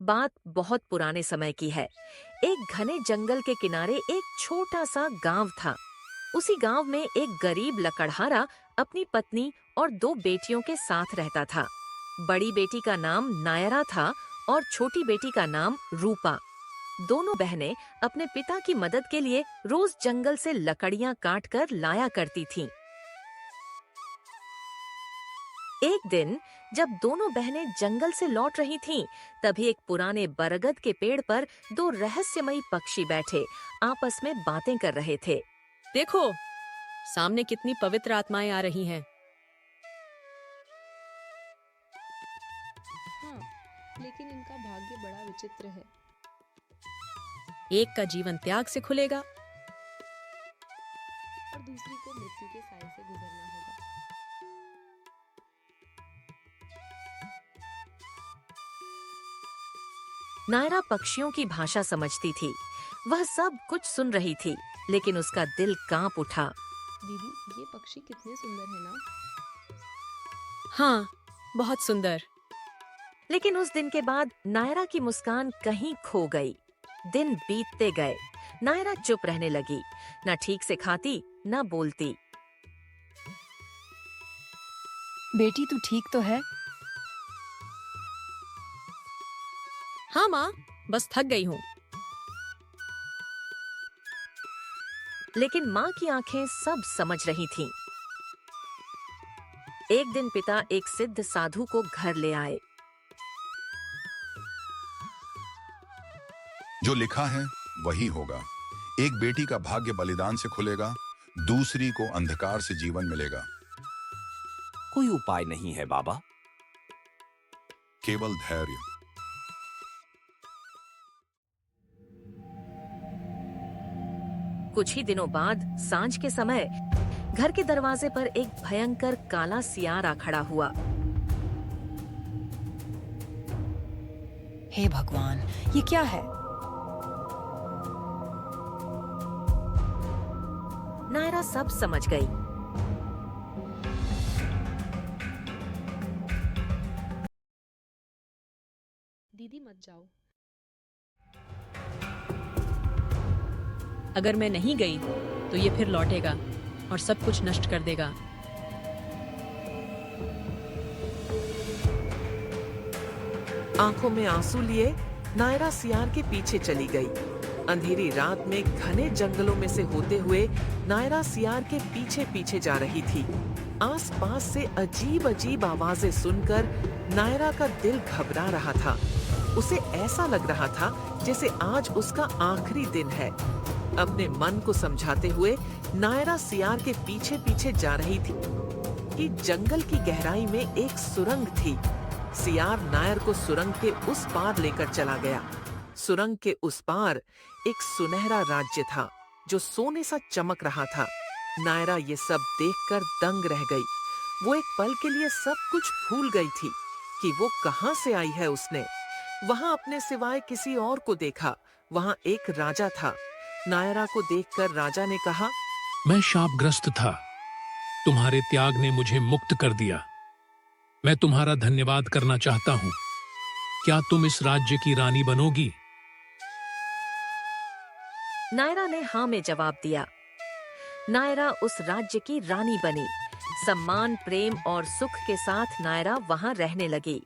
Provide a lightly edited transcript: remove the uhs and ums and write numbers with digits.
बात बहुत पुराने समय की है। एक घने जंगल के किनारे एक छोटा सा गांव था। उसी गांव में एक गरीब लकड़हारा अपनी पत्नी और दो बेटियों के साथ रहता था। बड़ी बेटी का नाम नायरा था और छोटी बेटी का नाम रूपा। दोनों बहनें अपने पिता की मदद के लिए रोज जंगल से लकड़ियां काट कर लाया करती थीं। एक दिन जब दोनों बहनें जंगल से लौट रही थीं, तभी एक पुराने बरगद के पेड़ पर दो रहस्यमयी पक्षी बैठे आपस में बातें कर रहे थे। देखो, सामने कितनी पवित्र आत्माएं आ रही हैं। हाँ, लेकिन इनका भाग्य बड़ा विचित्र है। एक का जीवन त्याग से खुलेगा और दूसरी को मृत्यु के साए से गुजरना होगा। नायरा पक्षियों की भाषा समझती थी। वह सब कुछ सुन रही थी, लेकिन उसका दिल कांप उठा। दीदी, ये पक्षी कितने सुंदर है ना? हाँ, बहुत सुंदर। लेकिन उस दिन के बाद नायरा की मुस्कान कहीं खो गई। दिन बीतते गए। नायरा चुप रहने लगी, न ठीक से खाती न बोलती। बेटी तू ठीक तो है? हाँ माँ, बस थक गई हूँ। लेकिन माँ की आंखें सब समझ रही थीं। एक दिन पिता एक सिद्ध साधु को घर ले आए। जो लिखा है वही होगा। एक बेटी का भाग्य बलिदान से खुलेगा, दूसरी को अंधकार से जीवन मिलेगा। कोई उपाय नहीं है बाबा। केवल धैर्य। कुछ ही दिनों बाद सांझ के समय घर के दरवाजे पर एक भयंकर काला सियार आ खड़ा हुआ। हे भगवान, ये क्या है? नायरा सब समझ गई। दीदी मत जाओ। अगर मैं नहीं गई तो ये फिर लौटेगा और सब कुछ नष्ट कर देगा। आंखों में आंसू लिए नायरा सियार के पीछे चली गई। अंधेरी रात में घने जंगलों में से होते हुए नायरा सियार के पीछे पीछे जा रही थी। आसपास से अजीब अजीब आवाजें सुनकर नायरा का दिल घबरा रहा था। उसे ऐसा लग रहा था जैसे आज उसका आखिरी दिन है। अपने मन को समझाते हुए नायरा सियार के पीछे पीछे जा रही थी कि जंगल की गहराई में एक सुरंग थी। सियार नायर को सुरंग के उस पार लेकर चला गया। सुरंग के उस पार एक सुनहरा राज्य था जो सोने सा चमक रहा था। नायरा ये सब देखकर दंग रह गई। वो एक पल के लिए सब कुछ भूल गई थी कि वो कहां से आई है। उसने वहां अपने सिवाय किसी और को देखा। वहां एक राजा था। नायरा को देखकर राजा ने कहा, मैं शापग्रस्त था, तुम्हारे त्याग ने मुझे मुक्त कर दिया। मैं तुम्हारा धन्यवाद करना चाहता हूँ। क्या तुम इस राज्य की रानी बनोगी? नायरा ने हाँ में जवाब दिया। नायरा उस राज्य की रानी बनी। सम्मान, प्रेम और सुख के साथ नायरा वहां रहने लगी।